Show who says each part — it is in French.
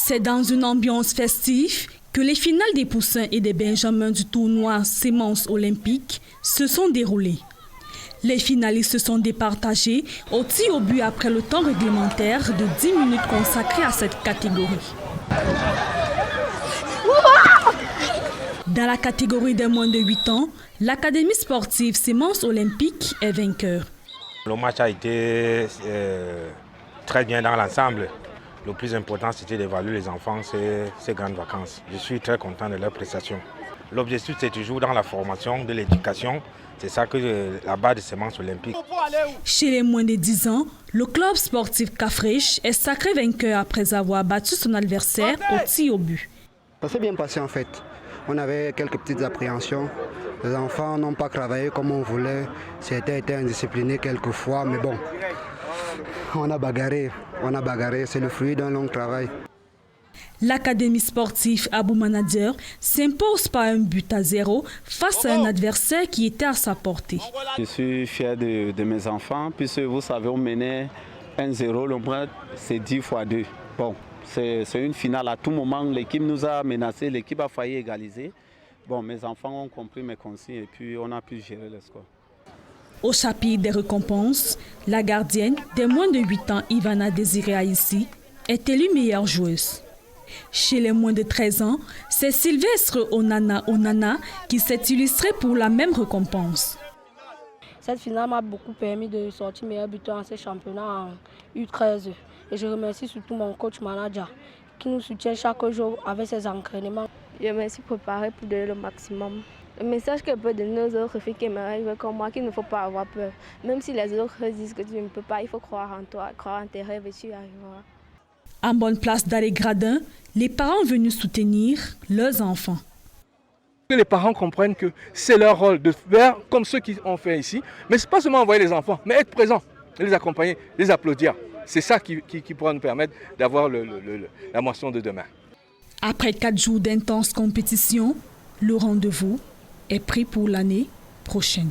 Speaker 1: C'est dans une ambiance festive que les finales des poussins et des benjamins du tournoi Semences olympiques se sont déroulées. Les finalistes se sont départagés au tir au but après le temps réglementaire de 10 minutes consacré à cette catégorie. Dans la catégorie des moins de 8 ans, l'Académie sportive Semences olympiques est vainqueur.
Speaker 2: Le match a été très bien dans l'ensemble. Le plus important, c'était d'évaluer les enfants ces grandes vacances. Je suis très content de leur prestation. L'objectif, c'est toujours dans la formation, de l'éducation. C'est ça que la base de Semences olympiques.
Speaker 1: Chez les moins de 10 ans, le club sportif Cafriche est sacré vainqueur après avoir battu son adversaire au tir au but.
Speaker 3: Ça s'est bien passé en fait. On avait quelques petites appréhensions. Les enfants n'ont pas travaillé comme on voulait. C'était été indiscipliné quelquefois, mais bon. On a bagarré, c'est le fruit d'un long travail.
Speaker 1: L'Académie sportive Abou Manader s'impose par 1-0 face à un adversaire qui était à sa portée.
Speaker 4: Je suis fier de mes enfants, puisque vous savez, on menait 1-0, le point c'est 10 fois 2. Bon, c'est une finale, à tout moment, l'équipe nous a menacés, l'équipe a failli égaliser. Bon, mes enfants ont compris mes consignes et puis on a pu gérer le score.
Speaker 1: Au chapitre des récompenses, la gardienne des moins de 8 ans, Ivana Désiré Aïssi, est élue meilleure joueuse. Chez les moins de 13 ans, c'est Sylvestre Onana qui s'est illustré pour la même récompense.
Speaker 5: Cette finale m'a beaucoup permis de sortir meilleur buteur en ce championnat en U13. Et je remercie surtout mon coach manager qui nous soutient chaque jour avec ses entraînements.
Speaker 6: Je me suis préparée pour donner le maximum. Le message que je peux donner aux autres filles qui aimeraient jouer comme moi, qu'il ne faut pas avoir peur. Même si les autres disent que tu ne peux pas, il faut croire en toi, croire en tes rêves et tu y arriveras.
Speaker 1: En bonne place dans les gradins, les parents venus soutenir leurs enfants.
Speaker 7: Que les parents comprennent que c'est leur rôle de faire comme ceux qui ont fait ici. Mais ce n'est pas seulement envoyer les enfants, mais être présent, les accompagner, les applaudir. C'est ça qui pourra nous permettre d'avoir la moisson de demain.
Speaker 1: Après 4 jours d'intense compétition, le rendez-vous est pris pour l'année prochaine.